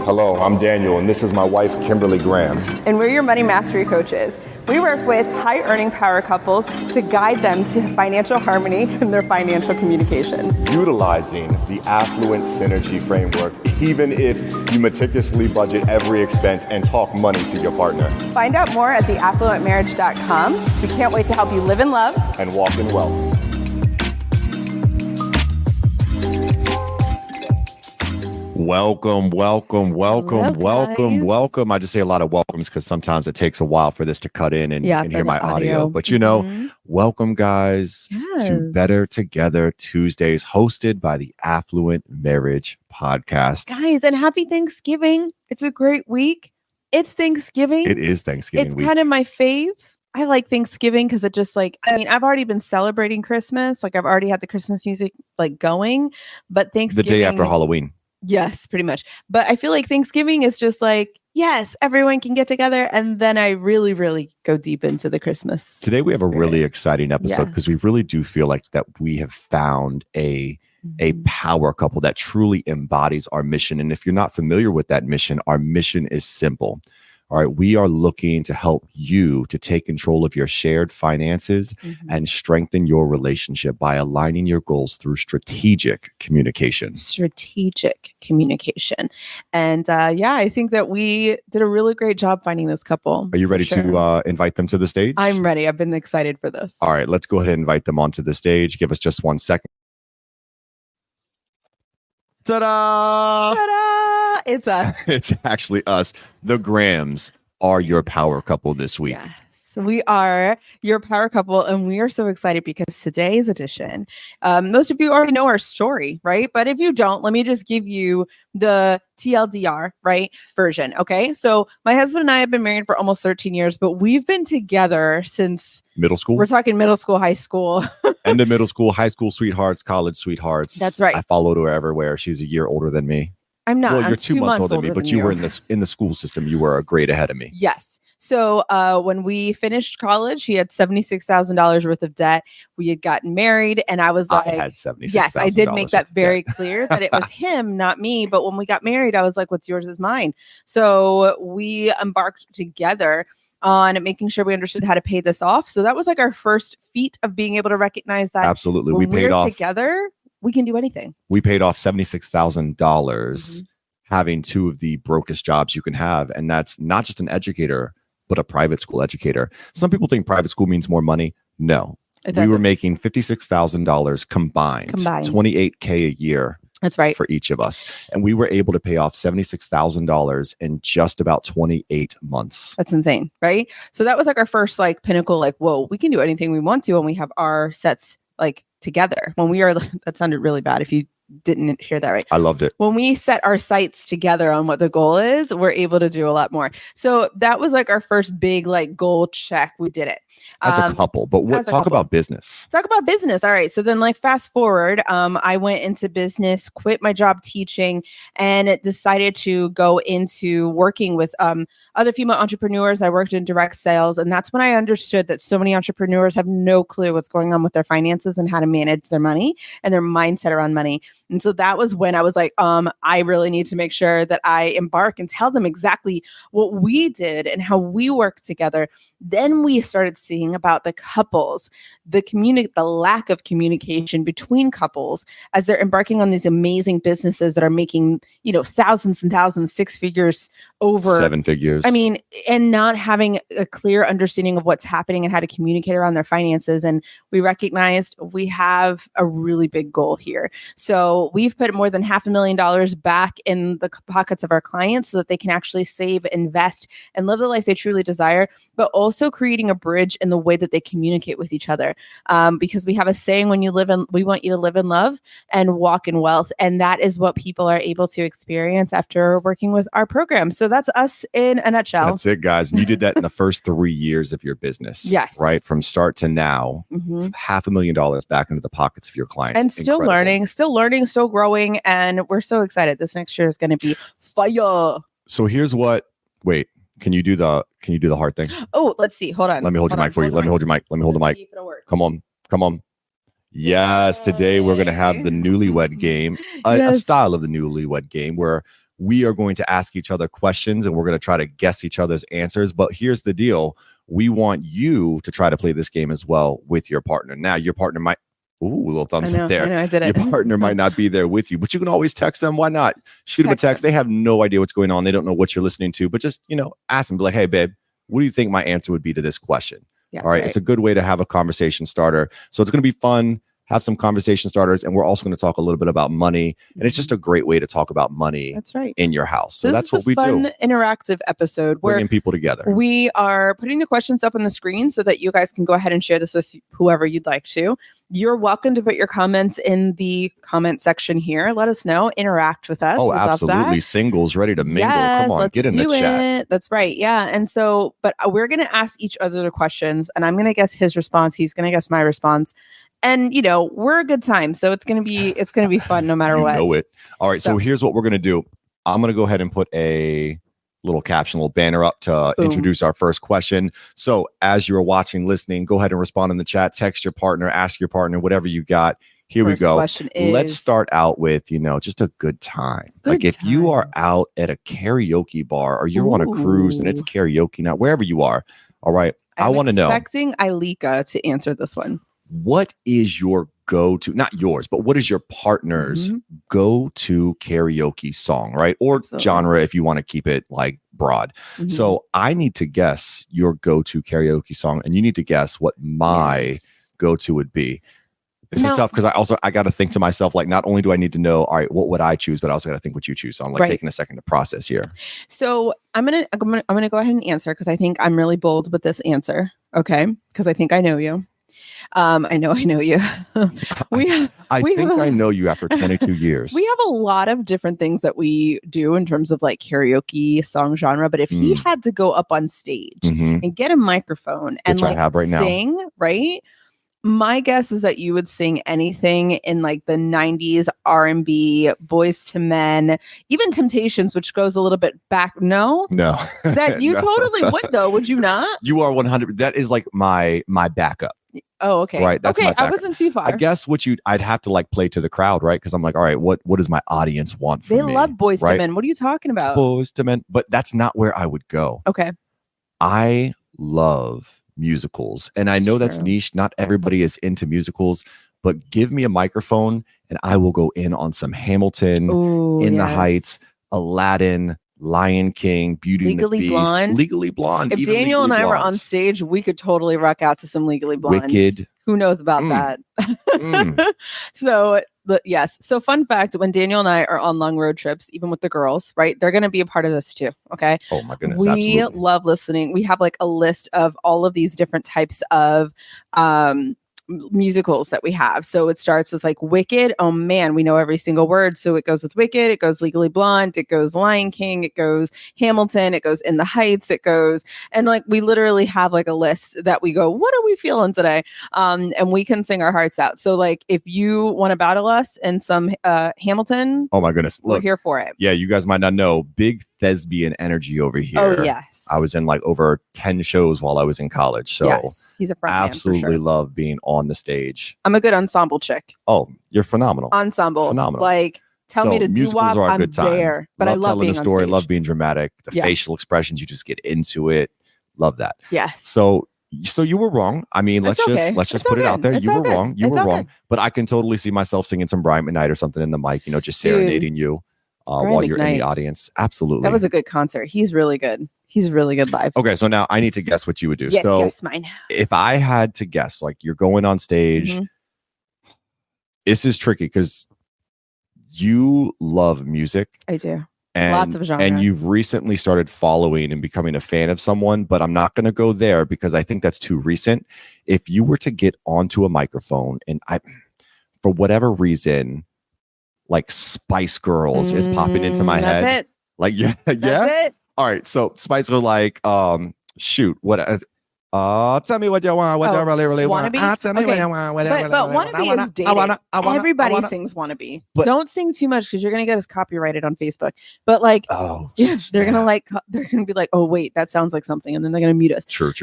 Hello, I'm Daniel, and this is my wife, Kimberly Graham. And we're your money mastery coaches. We work with high earning power couples to guide them to financial harmony in their financial communication. Utilizing the Affluent Synergy Framework, even if you meticulously budget every expense and talk money to your partner. Find out more at theaffluentmarriage.com. We can't wait to help you live in love and walk in wealth. Welcome. I just say a lot of welcomes because sometimes it takes a while for this to cut in and hear my audio. But welcome guys to Better Together Tuesdays, hosted by the Affluent Marriage Podcast. Guys, and happy Thanksgiving. It's a great week. It's Thanksgiving. It is Thanksgiving week. It's kind of my fave. I like Thanksgiving because it just I've already been celebrating Christmas. I've already had the Christmas music going, but Thanksgiving. The day after Halloween. Yes, pretty much. But I feel like Thanksgiving is just yes, everyone can get together. And then I really, really go deep into the Christmas. Today we have a really exciting episode because we really do feel like that we have found a power couple that truly embodies our mission. And if you're not familiar with that mission, our mission is simple. All right, we are looking to help you to take control of your shared finances and strengthen your relationship by aligning your goals through strategic communication. And I think that we did a really great job finding this couple. Are you ready to invite them to the stage? I'm ready. I've been excited for this. All right, let's go ahead and invite them onto the stage. Give us just 1 second. Ta-da! Ta-da! It's us. It's actually us. The Grahams are your power couple this week. Yes, we are your power couple, and we are so excited because today's edition, most of you already know our story, right? But if you don't, let me just give you the TLDR, version. Okay. So my husband and I have been married for almost 13 years, but we've been together since middle school. We're talking middle school, high school. End of middle school, high school sweethearts, college sweethearts. That's right. I followed her everywhere. She's a year older than me. I'm not. Well, I'm you're 2 months older than me, but you were in the school system. You were a grade ahead of me. Yes. So when we finished college, he had $76,000 worth of debt. We had gotten married, and I was like, I had $76,000. Yes, I did make that very clear that it was him, not me. But when we got married, I was like, what's yours is mine. So we embarked together on making sure we understood how to pay this off. So that was our first feat of being able to recognize that. Absolutely. When we paid off together. We can do anything. We paid off $76,000 having two of the brokest jobs you can have. And that's not just an educator, but a private school educator. Some people think private school means more money. No. We were making $56,000 combined, $28,000 a year. That's right. For each of us. And we were able to pay off $76,000 in just about 28 months. That's insane, right? So that was our first pinnacle, whoa, we can do anything we want to when we have our sets together. When we are, that sounded really bad if you didn't hear that right. I loved it. When we set our sights together on what the goal is, we're able to do a lot more. So that was our first big goal check. We did it. As a couple. But talk about business. Talk about business. All right. So then fast forward, I went into business, quit my job teaching, and decided to go into working with other female entrepreneurs. I worked in direct sales. And that's when I understood that so many entrepreneurs have no clue what's going on with their finances and how to manage their money and their mindset around money. And so that was when I was like, I really need to make sure that I embark and tell them exactly what we did and how we worked together. Then we started seeing about the couples, the lack of communication between couples as they're embarking on these amazing businesses that are making, thousands and thousands, 6 figures over 7 figures. I mean, and not having a clear understanding of what's happening and how to communicate around their finances. And we recognized we have a really big goal here. So we've put more than $500,000 back in the pockets of our clients so that they can actually save, invest, and live the life they truly desire, but also creating a bridge in the way that they communicate with each other. Because we have a saying, we want you to live in love and walk in wealth. And that is what people are able to experience after working with our program. So that's us in a nutshell. That's it, guys. And you did that in the first 3 years of your business. Yes. Right? From start to now, $500,000 back into the pockets of your clients. And still learning, still growing. And we're so excited. This next year is going to be fire. So here's can you do the hard thing? Oh, let's see. Hold on. Let me hold your mic for you. Let me hold your mic. Let me hold the mic. Come on. Yes, today we're going to have the Newlywed Game, a style of the Newlywed Game where we are going to ask each other questions and we're going to try to guess each other's answers. But here's the deal. We want you to try to play this game as well with your partner. Now, your partner might, ooh, a little thumbs up there. I know, I did it. Your partner might not be there with you, but you can always text them. Why not? Shoot them a text. They have no idea what's going on. They don't know what you're listening to, but just, ask them, be like, hey, babe, what do you think my answer would be to this question? Yes, all right. It's a good way to have a conversation starter. So it's going to be fun. Have some conversation starters, and we're also going to talk a little bit about money. And it's just a great way to talk about money. That's right. In your house. So this that's is what we do. Fun interactive episode where bringing people together. We are putting the questions up on the screen so that you guys can go ahead and share this with whoever you'd like to. You're welcome to put your comments in the comment section here. Let us know. Interact with us. Oh, We'd absolutely. Singles ready to mingle. Come on, get in the chat. That's right. Yeah. And so, but we're going to ask each other the questions, and I'm going to guess his response. He's going to guess my response. And we're a good time, so it's gonna be fun no matter what. Know it. All right, so here's what we're gonna do. I'm gonna go ahead and put a little caption, little banner up to introduce our first question. So as you're watching, listening, go ahead and respond in the chat. Text your partner, ask your partner, whatever you got. Here we go. Let's start out with just a good time. If you are out at a karaoke bar or you're on a cruise and it's karaoke night, wherever you are. All right, I want to know. I'm expecting Ailika to answer this one. What is your go-to, not yours, but what is your partner's go-to karaoke song, right? Or genre if you want to keep it like broad. So I need to guess your go-to karaoke song, and you need to guess what my go-to would be. This is tough because I got to think to myself, like, not only do I need to know, all right, what would I choose, but I also got to think what you choose. So I'm like taking a second to process here. So I'm gonna go ahead and answer because I think I'm really bold with this answer. Okay, because I think I know you. I know you. I think I know you after 22 years. We have a lot of different things that we do in terms of like karaoke song genre. But if he had to go up on stage and get a microphone and I have right sing, now. Right? My guess is that you would sing anything in like the 90s R&B, Boys to Men, even Temptations, which goes a little bit back. No. That you totally would though, would you not? You are 100. That is like my backup. Oh, okay. Right. That's okay. I wasn't too far. I guess I'd have to like play to the crowd, right? Because I'm like, all right, what does my audience want from me? They love Boys to Men. What are you talking about? Boys to Men. But that's not where I would go. Okay. I love musicals, and I know that's niche. Not everybody is into musicals, but give me a microphone and I will go in on some Hamilton, In the Heights, Aladdin, Lion King, Beauty and the Beast, Legally Blonde. If Daniel and I were on stage, we could totally rock out to some Legally Blonde. Wicked. Who knows about that? So, but yes. So fun fact, when Daniel and I are on long road trips, even with the girls, right, they're going to be a part of this too. Okay. Oh my goodness. We absolutely. love listening. We have like a list of all of these different types of musicals that we have. So it starts with like Wicked. Oh man, we know every single word. So it goes with Wicked, it goes Legally Blonde, it goes Lion King, it goes Hamilton, it goes In the Heights, it goes, and like we literally have like a list that we go, what are we feeling today? And we can sing our hearts out. So like if you want to battle us in some Hamilton, oh my goodness, we're here for it. Yeah, you guys might not know, big thespian energy over here. Oh yes, I was in like over 10 shows while I was in college. So yes, he's a front absolutely man for sure. love being on the stage. I'm a good ensemble chick. Oh, you're phenomenal. Ensemble, phenomenal. Like tell me to do wop, I'm there. But I love telling being the story. on stage. Love being dramatic. The facial expressions, you just get into it. Love that. Yes. So you were wrong. I mean, let's just put it out there. You were wrong. You were wrong. But I can totally see myself singing some Brian McKnight or something in the mic. Just serenading you. While you're in the audience. Absolutely. That was a good concert. He's really good. He's really good live. Okay, so now I need to guess what you would do. Yes, so guess mine. If I had to guess, like you're going on stage, this is tricky because you love music. I do. And, lots of genres. And you've recently started following and becoming a fan of someone, but I'm not going to go there because I think that's too recent. If you were to get onto a microphone and for whatever reason, like Spice Girls is popping into my head. It. Like, yeah. It. All right. So Spice Girls, like, shoot, what? Tell me what you want. What you really want. Tell me what you want. But Wannabe is dating. Everybody sings Wannabe. Don't sing too much because you're gonna get us copyrighted on Facebook. But like, they're gonna be like, oh wait, that sounds like something, and then they're gonna mute us. True.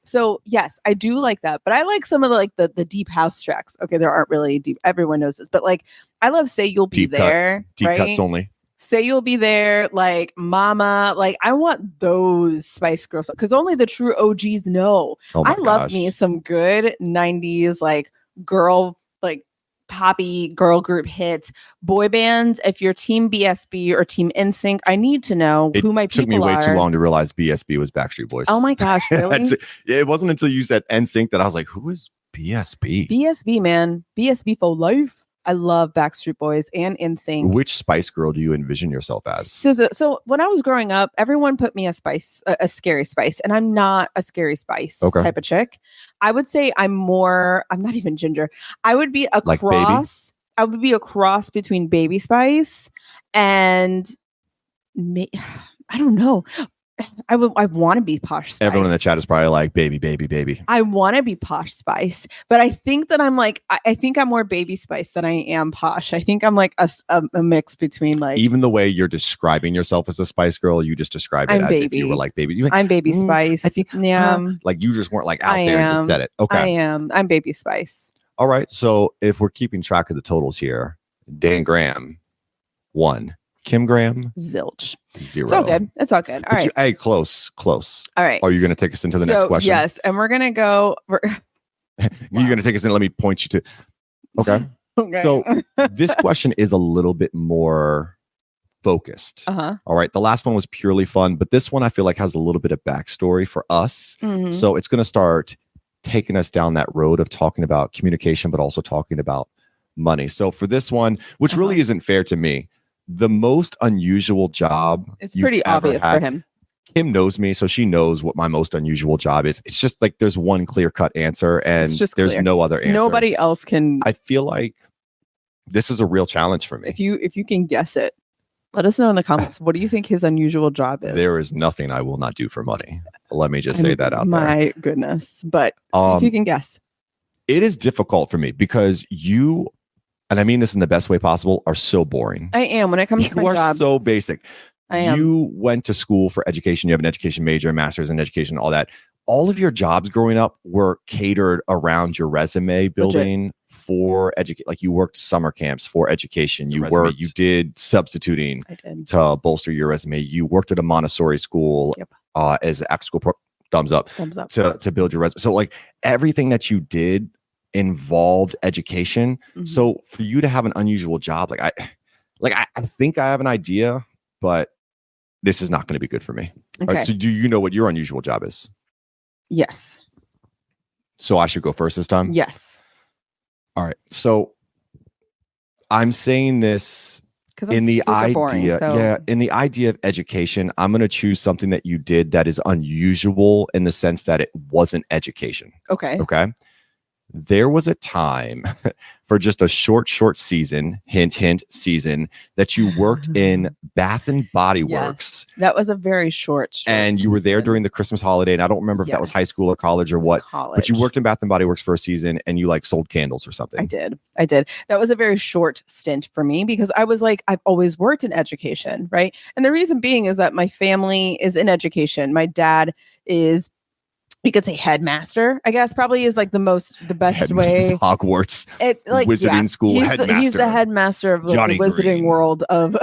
So yes, I do like that, but I like some of the deep house tracks. Okay, there aren't really deep. Everyone knows this, but like, I love "Say You'll Be Deep There." Deep right? cuts only. Say You'll Be There, like Mama. Like I want those Spice Girls because only the true OGs know. Oh my I love gosh. me some good 90s like girl, like poppy girl group hits. Boy bands, if you're team BSB or team NSYNC, I need to know who my people are. It took me way too long to realize BSB was Backstreet Boys. Oh my gosh, really? It wasn't until you said NSYNC that I was like, who is BSB? BSB, man. BSB for life. I love Backstreet Boys and NSYNC. Which Spice Girl do you envision yourself as? So when I was growing up, everyone put me a scary spice, and I'm not a scary spice type of chick. I would say I'm not even ginger. I would be a cross. I would be a cross between Baby Spice and I don't know. I want to be Posh Spice. Everyone in the chat is probably like, baby, baby, baby. I want to be Posh Spice, but I think that I'm like, I think I'm more Baby Spice than I am Posh. I think I'm like a mix between like. Even the way you're describing yourself as a Spice Girl, you just describe it as if you were like baby. I'm Baby Spice. I think, yeah. Like you just weren't like out there and just said it. Okay. I am. I'm Baby Spice. All right. So if we're keeping track of the totals here, Dan Graham, 1. Kim Graham, zilch. 0. It's all good. It's all good. All right. Hey, close. All right. Are you going to take us into the next question? Yes, and we're going to go. You're going to take us in. Let me point you to. Okay. So this question is a little bit more focused. Uh-huh. All right. The last one was purely fun, but this one I feel like has a little bit of backstory for us. Mm-hmm. So it's going to start taking us down that road of talking about communication, but also talking about money. So for this one, which really isn't fair to me, the most unusual job. It's pretty obvious for him. Kim knows me, so she knows what my most unusual job is. It's just like there's one clear-cut answer, and there's no other answer. Nobody else can. I feel like this is a real challenge for me. If you can guess it, let us know in the comments. What do you think his unusual job is? There is nothing I will not do for money. Let me just say that out there. My goodness. But see if you can guess. It is difficult for me because you, and I mean this in the best way possible, are so boring. I am when it comes to my jobs. You are so basic. I am. You went to school for education. You have an education major, a master's in education, all that. All of your jobs growing up were catered around your resume building for education. Like you worked summer camps for education. You did substituting to bolster your resume. You worked at a Montessori school as an after school thumbs up to build your resume. So like everything that you did involved education. Mm-hmm. So for you to have an unusual job, I think I have an idea, but this is not going to be good for me. Okay. All right, so do you know what your unusual job is? Yes. So I should go first this time? Yes. All right. So I'm saying this in the idea, in the idea of education, I'm going to choose something that you did that is unusual in the sense that it wasn't education. Okay. Okay. There was a time for just a short season, hint, season that you worked in Bath and Body Works. That was a very short and you were there season. During the Christmas holiday. And I don't remember if that was high school or college or what, but you worked in Bath and Body Works for a season and you like sold candles or something. I did. That was a very short stint for me because I was like, I've always worked in education, right? And the reason being is that my family is in education. My dad is, you could say headmaster, I guess probably is like the best way. Hogwarts, wizarding school headmaster. He's the headmaster of the wizarding world of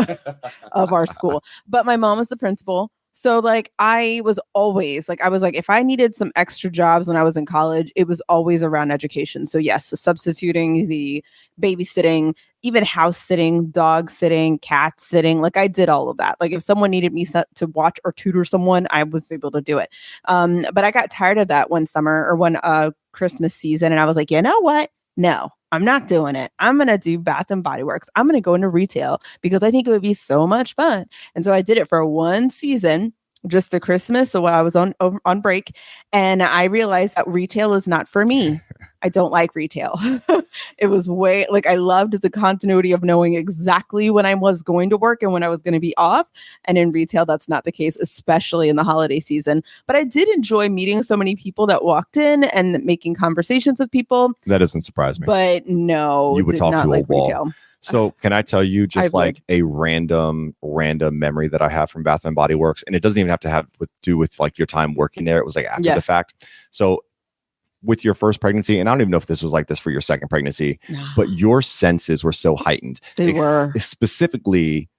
our school. But my mom was the principal. So like I was always like, if I needed some extra jobs when I was in college, it was always around education. So yes, the substituting, the babysitting, even house sitting, dog sitting, cat sitting. Like I did all of that. Like if someone needed me to watch or tutor someone, I was able to do it. But I got tired of that one summer or one Christmas season. And I was like, you know what? No, I'm not doing it. I'm going to do Bath and Body Works. I'm going to go into retail because I think it would be so much fun. And so I did it for one season, just the Christmas. So while I was on break, and I realized that retail is not for me. I don't like retail. It was I loved the continuity of knowing exactly when I was going to work and when I was going to be off. And in retail, that's not the case, especially in the holiday season. But I did enjoy meeting so many people that walked in and making conversations with people. That doesn't surprise me. But no, you would talk to a wall. Retail. So can I tell you just a random memory that I have from Bath and Body Works? And it doesn't even have to do with like your time working there. It was like after the fact. So with your first pregnancy, and I don't even know if this was like this for your second pregnancy, but your senses were so heightened. They were. Specifically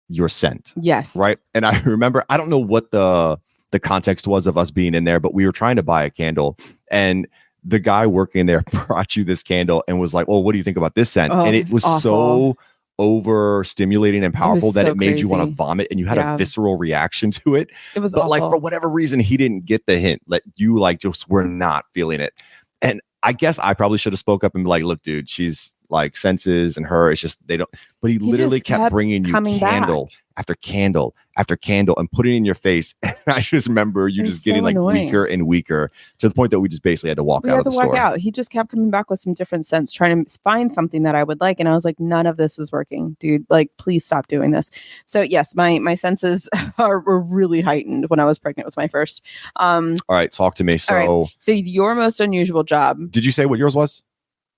your scent. Yes. Right. And I remember, I don't know what the context was of us being in there, but we were trying to buy a candle, and the guy working there brought you this candle and was like, "Oh, what do you think about this scent?" And it was so overstimulating and powerful that it made you want to vomit, and you had a visceral reaction to it. It was but awful. Like, for whatever reason, he didn't get the hint that you like just were not feeling it. And I guess I probably should have spoke up and be like, "Look, dude, she's like senses and her, it's just they don't." But he literally kept bringing you candle after candle after candle and putting it in your face. And I just remember you just getting like weaker and weaker to the point that we just basically had to walk out of the store. He just kept coming back with some different scents, trying to find something that I would like. And I was like, none of this is working, dude. Like, please stop doing this. So yes, my senses were really heightened when I was pregnant with my first. All right, talk to me. So your most unusual job. Did you say what yours was?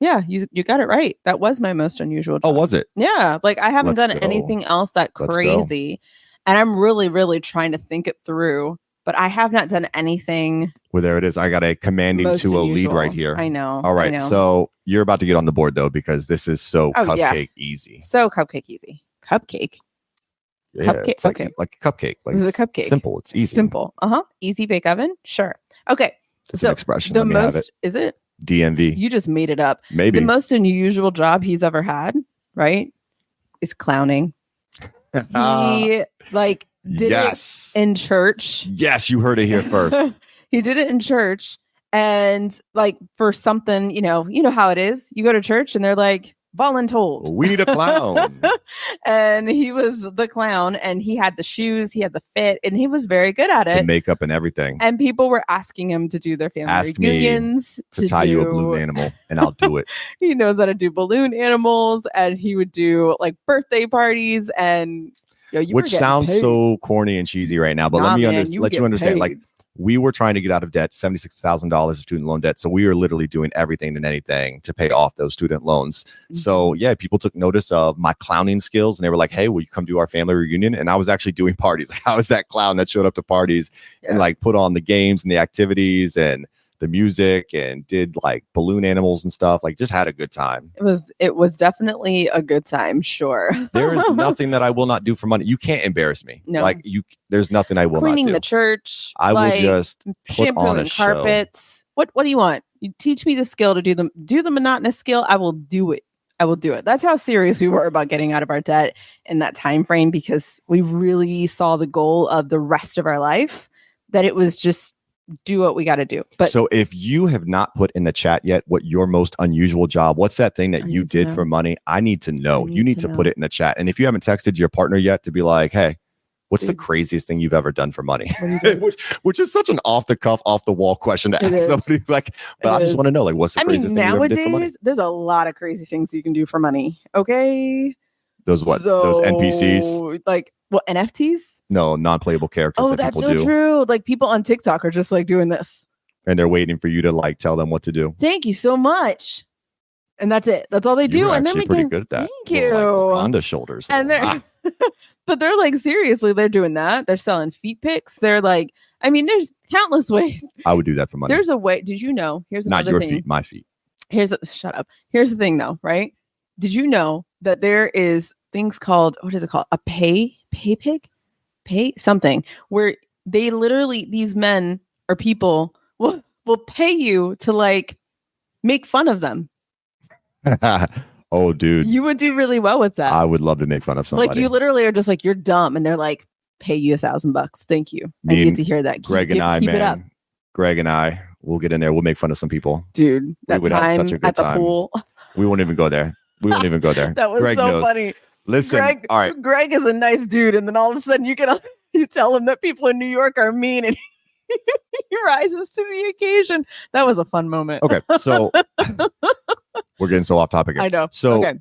Yeah, you got it right. That was my most unusual job. Oh, was it? Yeah, like I haven't done anything else that crazy. And I'm really, really trying to think it through, but I have not done anything. Well, there it is. I got a commanding 2-0 lead right here. I know. All right. So you're about to get on the board, though, because this is so cupcake easy. So cupcake easy. Cupcake. Yeah, cupcake. It's like a cupcake. Like, it's a cupcake. Simple. It's easy. Simple. Easy bake oven. Sure. Okay. It's an expression. The most, is it? DMV. You just made it up. Maybe. The most unusual job he's ever had, right, is clowning. He did it in church. Yes, you heard it here first. He did it in church, and like for something, you know how it is. You go to church and they're like, voluntold. We need a clown. And he was the clown, and he had the shoes, he had the fit, and he was very good at it. The makeup and everything. And people were asking him to do their family reunions. To tie you a balloon animal, and I'll do it. He knows how to do balloon animals, and he would do like birthday parties, and which sounds so corny and cheesy right now, but let you understand. Like, we were trying to get out of debt, $76,000 of student loan debt. So we were literally doing everything and anything to pay off those student loans. Mm-hmm. So yeah, people took notice of my clowning skills, and they were like, "Hey, will you come do our family reunion?" And I was actually doing parties. I was that clown that showed up to parties and like put on the games and the activities and the music and did like balloon animals and stuff. Like, just had a good time. It was definitely a good time. Sure. There is nothing that I will not do for money. You can't embarrass me. No. Like, there's nothing I will Cleaning not do. the church. I will just put on a carpets. Show. What do you want? You teach me the skill to do the monotonous skill. I will do it. That's how serious we were about getting out of our debt in that time frame, because we really saw the goal of the rest of our life, that it was just do what we got to do. But so if you have not put in the chat yet what your most unusual job, what's that thing that you did for money? I need to know. You need to put it in the chat. And if you haven't texted your partner yet to be like, "Hey, what's the craziest thing you've ever done for money?" which is such an off the cuff, off the wall question to ask somebody. Like, but I just want to know, like, what's the craziest thing you ever did for money? There's a lot of crazy things you can do for money. Okay. Those NPCs? Like, what, NFTs? No, non-playable characters. Oh, that's so true. Like, people on TikTok are just like doing this, and they're waiting for you to like tell them what to do. Thank you so much. And that's it. That's all they do. And then we pretty good at that. Thank you. Like, Wakanda shoulders. And they're but they're like, seriously, they're doing that. They're selling feet pics. They're like, I mean, there's countless ways. I would do that for money. There's a way. Did you know? Here's another not your thing. feet, my feet. Shut up. Here's the thing, though, right? Did you know that there is things called, what is it called? A pay something, where they literally, these men or people will pay you to like make fun of them. Oh, dude. You would do really well with that. I would love to make fun of somebody. Like, you literally are just like, "You're dumb," and they're like, "Pay you $1,000. Thank you." I need to hear that. Greg and I will get in there. We'll make fun of some people. Dude, that time at the pool. We won't even go there. That was so funny. Listen, all right. Greg is a nice dude, and then all of a sudden you tell him that people in New York are mean, and he rises to the occasion. That was a fun moment. Okay, so we're getting so off topic here. I know. So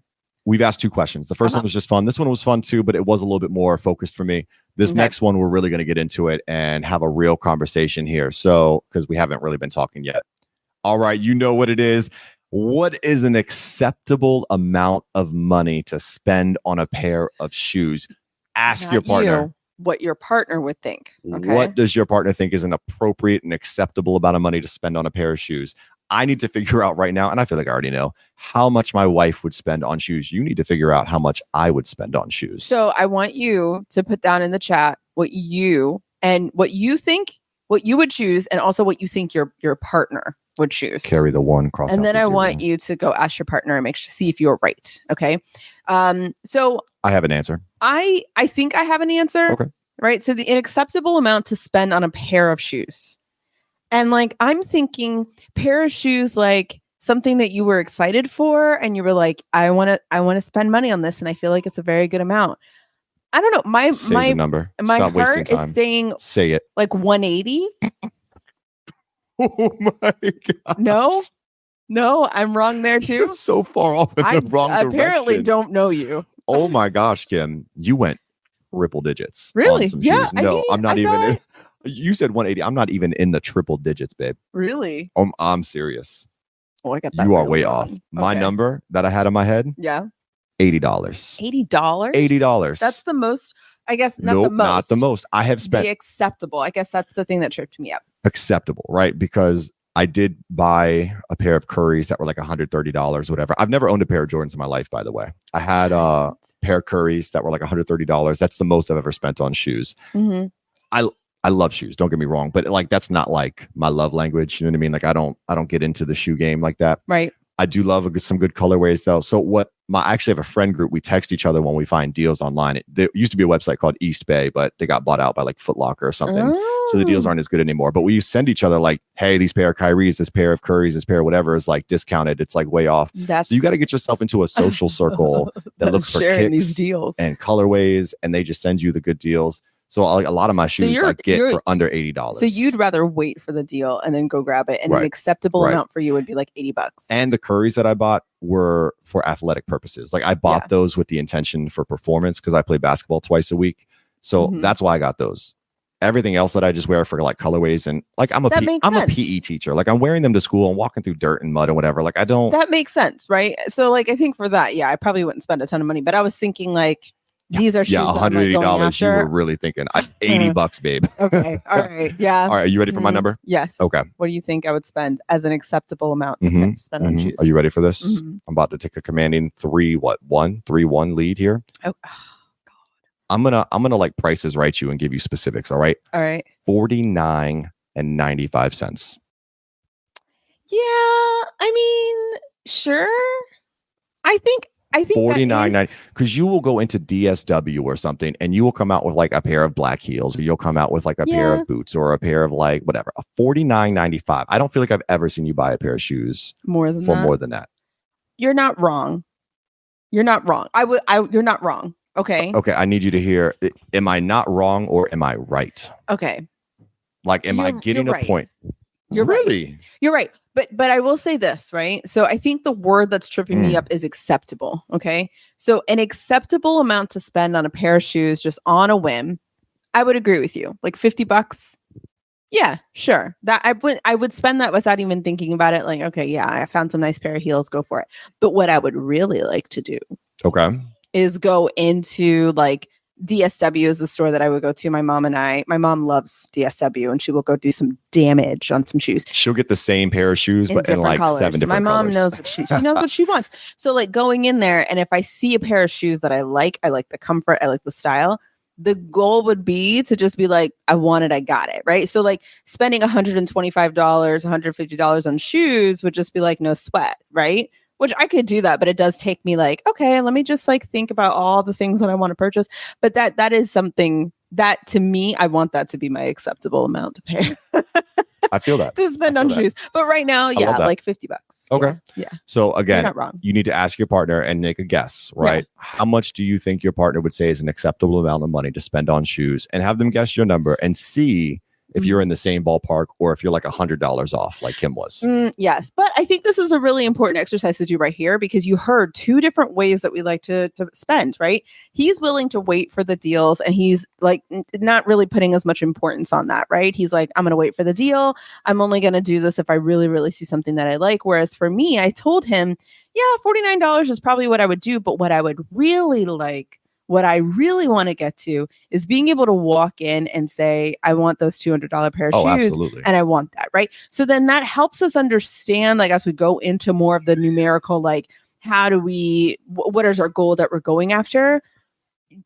we've asked 2 questions. The first one was just fun. This one was fun too, but it was a little bit more focused for me. This next one, we're really going to get into it and have a real conversation here. So, because we haven't really been talking yet. All right, you know what it is. What is an acceptable amount of money to spend on a pair of shoes? Ask your partner. What your partner would think. Okay? What does your partner think is an appropriate and acceptable amount of money to spend on a pair of shoes? I need to figure out right now, and I feel like I already know how much my wife would spend on shoes. You need to figure out how much I would spend on shoes. So I want you to put down in the chat what you think, what you would choose, and also what you think your partner would choose. Carry the one, cross and out then the I zero. want you to go ask your partner and see if you're right. Okay. So I have an answer. I think I have an answer. Okay. Right. So the unacceptable amount to spend on a pair of shoes. And like, I'm thinking pair of shoes, like something that you were excited for. And you were like, I want to spend money on this. And I feel like it's a very good amount. I don't know. Say the number. My Stop wasting heart time. is saying Say it. like 180. Oh my God. No, I'm wrong there too. You're so far off in the wrong direction. Apparently don't know you. Oh my gosh, Kim. You went triple digits. Really? On some Yeah. shoes. No, I'm not even thought... in. You said 180. I'm not even in the triple digits, babe. Really? I'm serious. Oh, I got that. You are really way wrong. off. My Okay. number that I had in my head, Yeah. $80. $80? That's the most, I guess, not the most. Not the most. I have spent the acceptable. I guess that's the thing that tripped me up. acceptable, right? Because I did buy a pair of Currys that were like $130, whatever. I've never owned a pair of Jordans in my life, by the way. I had a pair of Currys that were like $130. That's the most I've ever spent on shoes. Mm-hmm. I love shoes, don't get me wrong, but like that's not like my love language. You know what I mean? Like I don't get into the shoe game like that. Right. I do love some good colorways though. So I actually have a friend group. We text each other when we find deals online. There used to be a website called East Bay, but they got bought out by like Foot Locker or something. So the deals aren't as good anymore. But we send each other like, hey, these pair of Kyries, this pair of Currys, this pair of whatever is like discounted. It's like way off. So you got to get yourself into a social circle that looks for sharing kicks these deals and colorways, and they just send you the good deals. So like a lot of my shoes I get for under $80. So you'd rather wait for the deal and then go grab it, and an acceptable amount for you would be like $80. And the Currys that I bought were for athletic purposes. Like I bought those with the intention for performance because I play basketball twice a week. So that's why I got those. Everything else that I just wear for like colorways and like I'm a PE teacher. Like I'm wearing them to school and walking through dirt and mud and whatever. Like I don't. That makes sense, right? So like I think for that, I probably wouldn't spend a ton of money, but I was thinking like. These are shoes. $180. You were really thinking $80, babe. Okay. All right. Yeah. All right. Are you ready for my number? Yes. Okay. What do you think I would spend as an acceptable amount to spend on shoes? Are you ready for this? I'm about to take a commanding 3-1 lead here. Oh God. I'm gonna like prices right you and give you specifics. All right. All right. $49.95. Yeah. I mean, sure. I think 49.90 because you will go into DSW or something and you will come out with like a pair of black heels, or you'll come out with like a pair of boots or a pair of like whatever. A $49.95. I don't feel like I've ever seen you buy a pair of shoes more than that. You're not wrong. You're not wrong. You're not wrong. Okay. Okay. I need you to hear. Am I not wrong or am I right? Okay. Like, am I getting a point? You're really. Right. You're right. But I will say this, right? So I think the word that's tripping me up is acceptable. Okay. So an acceptable amount to spend on a pair of shoes just on a whim, I would agree with you. Like $50. Yeah, sure. That I would spend that without even thinking about it. Like, okay, yeah, I found some nice pair of heels, go for it. But what I would really like to do is go into like DSW is the store that I would go to. My mom loves DSW, and she will go do some damage on some shoes. She'll get the same pair of shoes, but in like colors. 7 different colors. My mom colors. knows what she knows what she wants. So like going in there, and if I see a pair of shoes that I like the comfort, I like the style. The goal would be to just be like, I want it, I got it, right? So like spending $125, $150 on shoes would just be like no sweat, right? Which I could do that, but it does take me like, okay, let me just like think about all the things that I want to purchase. But that is something that to me, I want that to be my acceptable amount to pay. I feel that. To spend on shoes. But right now, like $50. Okay. Yeah. So again, you're not wrong. You need to ask your partner and make a guess, right? Yeah. How much do you think your partner would say is an acceptable amount of money to spend on shoes, and have them guess your number and see if you're in the same ballpark or if you're like $100 off like Kim was. Yes. But I think this is a really important exercise to do right here, because you heard two different ways that we like to spend, right? He's willing to wait for the deals, and he's like not really putting as much importance on that, right? He's like, I'm going to wait for the deal. I'm only going to do this if I really, really see something that I like. Whereas for me, I told him, yeah, $49 is probably what I would do. But what I would really like What I really want to get to is being able to walk in and say, I want those $200 pair of shoes. Absolutely. And I want that, right? So then that helps us understand, like, as we go into more of the numerical, like, how do we, what is our goal that we're going after?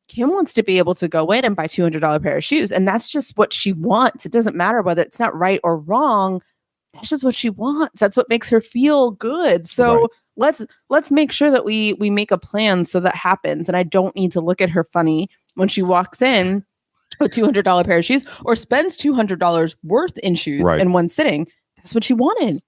Kim wants to be able to go in and buy $200 pair of shoes. And that's just what she wants. It doesn't matter whether it's not right or wrong. That's just what she wants. That's what makes her feel good. So let's make sure that we make a plan so that happens. And I don't need to look at her funny when she walks in a $200 pair of shoes or spends $200 worth in shoes in one sitting. That's what she wanted.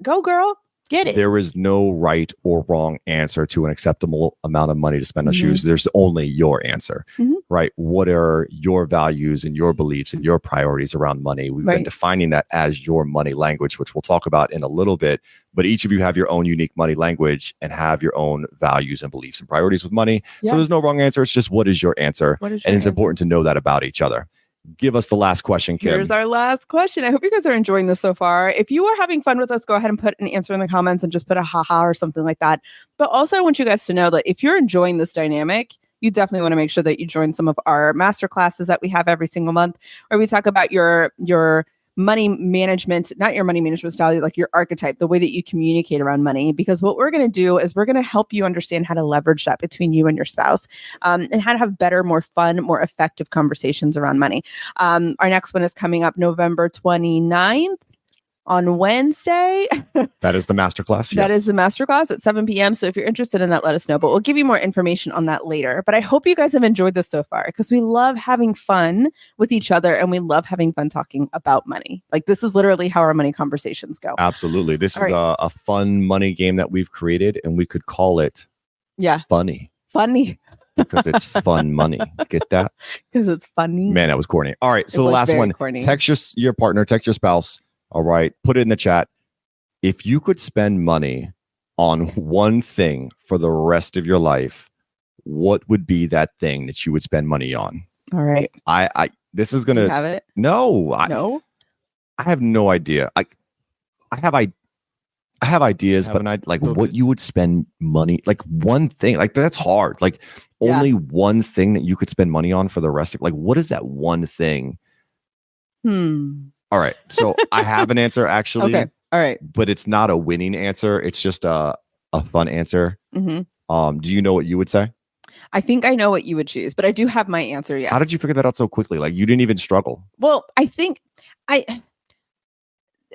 Go girl. Get it. There is no right or wrong answer to an acceptable amount of money to spend on shoes. There's only your answer, right? What are your values and your beliefs and your priorities around money? We've been defining that as your money language, which we'll talk about in a little bit. But each of you have your own unique money language and have your own values and beliefs and priorities with money. So there's no wrong answer. It's just what is your answer? And it's important to know that about each other. Give us the last question, Kim. Here's our last question. I hope you guys are enjoying this so far. If you are having fun with us, go ahead and put an answer in the comments and just put a haha or something like that. But also, I want you guys to know that if you're enjoying this dynamic, you definitely want to make sure that you join some of our master classes that we have every single month, where we talk about your money management, not your money management style, like your archetype, the way that you communicate around money. Because what we're going to do is we're going to help you understand how to leverage that between you and your spouse, and how to have better, more fun, more effective conversations around money. Our next one is coming up November 29th. On Wednesday. That is the masterclass. That is the masterclass at 7 p.m. So if you're interested in that, let us know. But we'll give you more information on that later. But I hope you guys have enjoyed this so far, because we love having fun with each other and we love having fun talking about money. Like, this is literally how our money conversations go. Absolutely. This is a fun money game that we've created, and we could call it funny. Because it's fun money. Get that? Because it's funny. Man, that was corny. All right. So the last one, corny. Text your partner, text your spouse. All right. Put it in the chat. If you could spend money on one thing for the rest of your life, what would be that thing that you would spend money on? All right. This is going to have it. No. I have no idea. I have ideas, but what you would spend money, like one thing, like that's hard. Like only one thing that you could spend money on for the rest of, like, what is that one thing? All right. So I have an answer, actually. Okay. All right. But it's not a winning answer. It's just a fun answer. Do you know what you would say? I think I know what you would choose, but I do have my answer. Yes. How did you figure that out so quickly? Like, you didn't even struggle. Well, I think I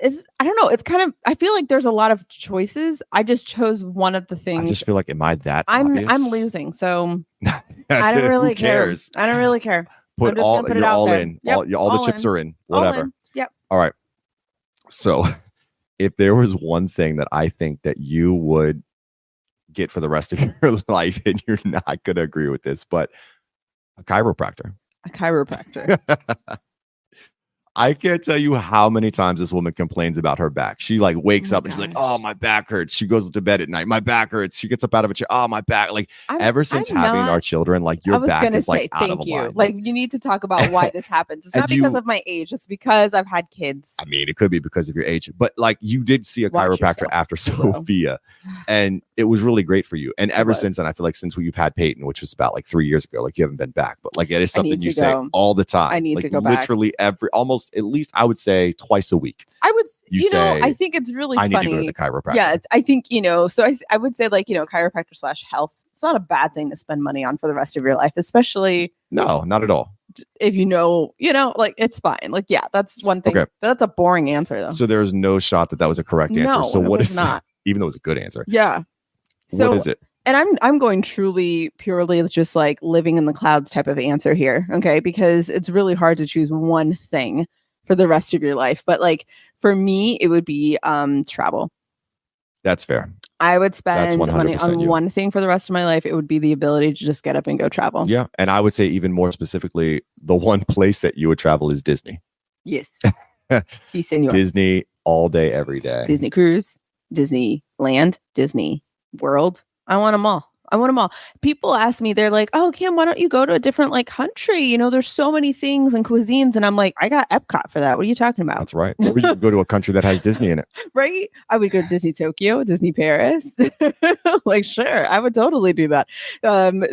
don't know. It's kind of, I feel like there's a lot of choices. I just chose one of the things. I just feel like, am I that obvious? I'm losing. So I don't really care. I don't really care. Put all in. Yep, all the chips are in. Whatever. Yep. All right. So if there was one thing that I think that you would get for the rest of your life, and you're not going to agree with this, but a chiropractor. I can't tell you how many times this woman complains about her back. She like wakes up and she's like, oh, my back hurts. She goes to bed at night. My back hurts. She gets up out of a chair. Oh, my back. Like ever since having our children, like your back is like out of alignment. Like, you need to talk about why this happens. It's not because of my age. It's because I've had kids. I mean, it could be because of your age, but like you did see a chiropractor after Sophia, and it was really great for you. And ever since then, I feel like since you've had Peyton, which was about like 3 years ago, like you haven't been back, but like it is something you say all the time. I need like, to go back. Literally almost at least I would say twice a week. I would, I think it's really funny. I need to go to the chiropractor. Yeah, I think, so I would say like, chiropractor / health. It's not a bad thing to spend money on for the rest of your life, especially. No, not at all. If like it's fine. Like, yeah, that's one thing. Okay. But that's a boring answer though. So there's no shot that was a correct answer. No, so what is not? Even though it was a good answer. Yeah. So what is it? And I'm going truly, purely just like living in the clouds type of answer here. Okay. Because it's really hard to choose one thing for the rest of your life. But like for me, it would be travel. That's fair. I would spend money on one thing for the rest of my life. It would be the ability to just get up and go travel. Yeah. And I would say even more specifically, the one place that you would travel is Disney. Yes. Si, senor. Disney all day, every day. Disney Cruise, Disneyland, Disney World. I want them all. I want them all. People ask me, they're like, "Oh, Kim, why don't you go to a different like country? You know, there's so many things and cuisines." And I'm like, "I got Epcot for that. What are you talking about?" That's right. Or you could go to a country that has Disney in it. Right? I would go to Disney Tokyo, Disney Paris. Like, sure, I would totally do that.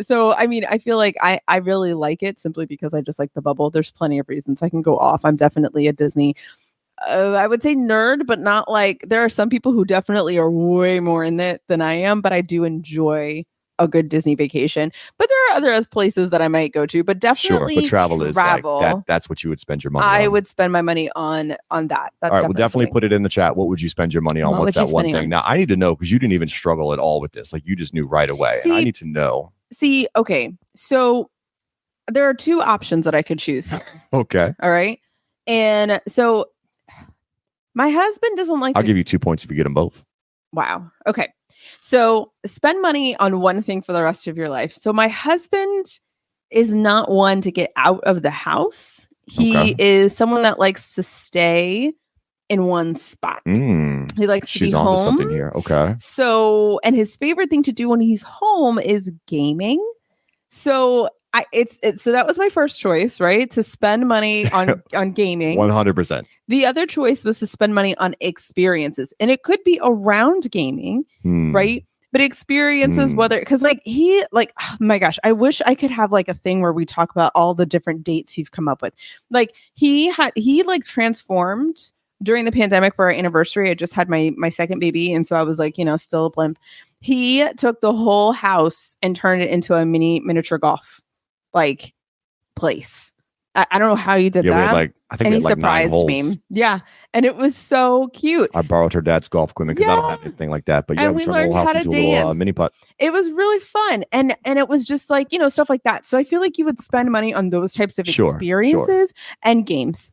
So I mean, I feel like I really like it simply because I just like the bubble. There's plenty of reasons I can go off. I'm definitely a Disney I would say nerd, but not like there are some people who definitely are way more in it than I am, but I do enjoy a good Disney vacation. But there are other places that I might go to, but definitely But travel is like that. That's what you would spend your money on. I would spend my money on that. That's all right, we'll definitely put it in the chat. What would you spend your money on? What's that one thing? On? Now, I need to know because you didn't even struggle at all with this. Like you just knew right away. And I need to know. Okay. So there are two options that I could choose. Okay. All right. And so my husband doesn't like I'll give you 2 points if you get them both. Wow. Okay. So spend money on one thing for the rest of your life. So my husband is not one to get out of the house. He is someone that likes to stay in one spot. He likes to be home. She's on to something here. Okay. So, and his favorite thing to do when he's home is gaming. So so that was my first choice, right? To spend money on gaming. 100%. The other choice was to spend money on experiences. And it could be around gaming, right? But experiences, whether, because oh my gosh, I wish I could have like a thing where we talk about all the different dates you've come up with. Like he like transformed during the pandemic for our anniversary. I just had my second baby. And so I was like, still a blimp. He took the whole house and turned it into a miniature golf place. I don't know how you did that. I think and he like surprised me. Yeah. And it was so cute. I borrowed her dad's golf equipment because I don't have anything like that. But yeah, we learned how to dance. Mini putt. It was really fun. And it was just like, stuff like that. So I feel like you would spend money on those types of experiences and games.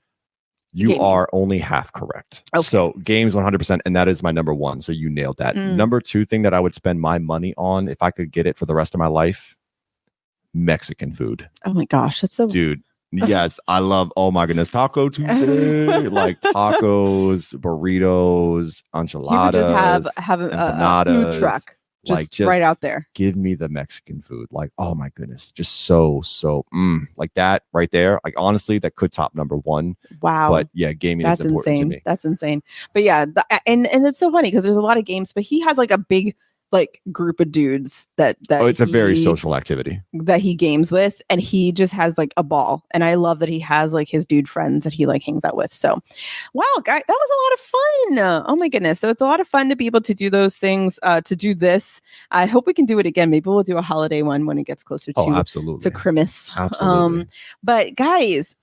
You are only half correct. Okay. So games 100%. And that is my number one. So you nailed that. Number two thing that I would spend my money on if I could get it for the rest of my life, Mexican food. Oh my gosh. That's so... Dude. Yes, I love, oh my goodness, Taco Tuesday, like tacos, burritos, enchiladas. You could just have a food truck just right out there. Give me the Mexican food. Like, oh my goodness, just so like that right there. Like, honestly, that could top number one. Wow. But yeah, gaming is important to me. That's insane. But yeah, and it's so funny because there's a lot of games, but he has like a big group of dudes that it's a very social activity that he games with, and he just has like a ball. And I love that he has like his dude friends that he like hangs out with. So wow, guys, that was a lot of fun. Oh my goodness. So it's a lot of fun to be able to do those things, to do this. I hope we can do it again. Maybe we'll do a holiday one when it gets closer to absolutely to Christmas. Absolutely. But guys,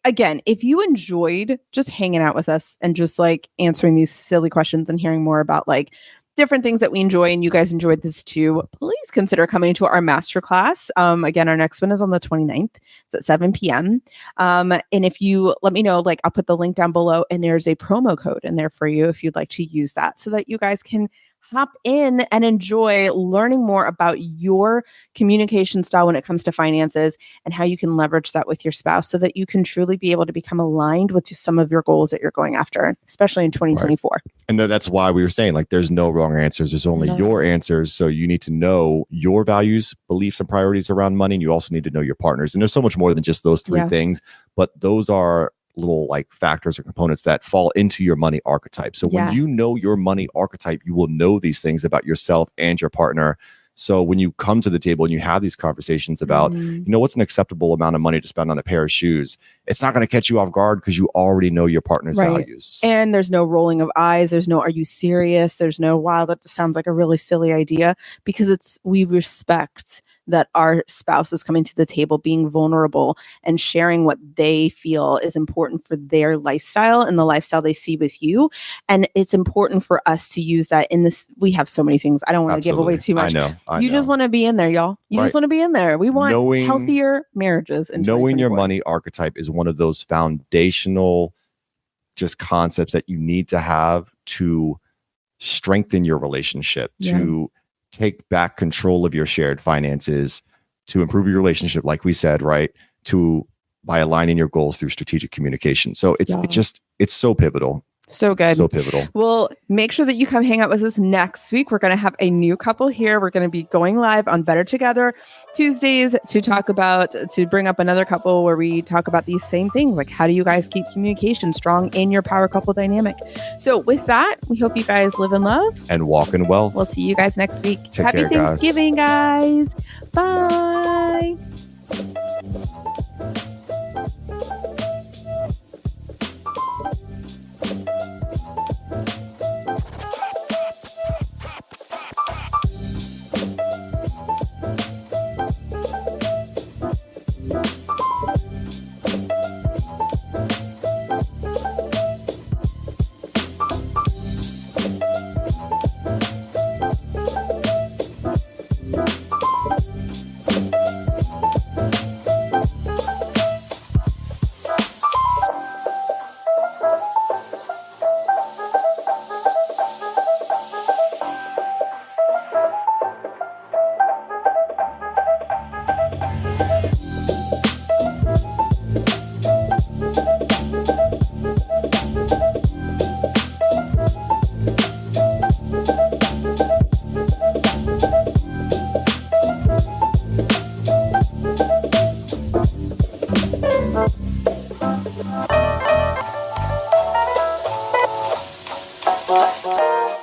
again, if you enjoyed just hanging out with us and just like answering these silly questions and hearing more about like different things that we enjoy, and you guys enjoyed this too, please consider coming to our masterclass. Again, our next one is on the 29th. It's at 7 p.m. And if you let me know, like I'll put the link down below, and there's a promo code in there for you if you'd like to use that so that you guys can hop in and enjoy learning more about your communication style when it comes to finances and how you can leverage that with your spouse so that you can truly be able to become aligned with some of your goals that you're going after, especially in 2024. Right. And that's why we were saying like there's no wrong answers. There's only your answers. So you need to know your values, beliefs, and priorities around money. And you also need to know your partners. And there's so much more than just those three things, but those are little like factors or components that fall into your money archetype. So when you know your money archetype, you will know these things about yourself and your partner. So when you come to the table and you have these conversations about, what's an acceptable amount of money to spend on a pair of shoes, it's not going to catch you off guard because you already know your partner's values. And there's no rolling of eyes. There's no, are you serious? There's no, wow, that sounds like a really silly idea, because we respect that our spouse is coming to the table, being vulnerable and sharing what they feel is important for their lifestyle and the lifestyle they see with you. And it's important for us to use that in this. We have so many things. I don't want to give away too much. I know. Just want to be in there, y'all. You just want to be in there. We want healthier marriages. Knowing your money archetype is one of those foundational just concepts that you need to have to strengthen your relationship, to take back control of your shared finances, to improve your relationship, like we said, right? By aligning your goals through strategic communication. So it's so pivotal. So good. So pivotal. Well, make sure that you come hang out with us next week. We're going to have a new couple here. We're going to be going live on Better Together Tuesdays to bring up another couple where we talk about these same things. Like, how do you guys keep communication strong in your power couple dynamic? So with that, we hope you guys live in love and walk in wealth. We'll see you guys next week. Take Happy care, Thanksgiving, guys. Bye. Bye.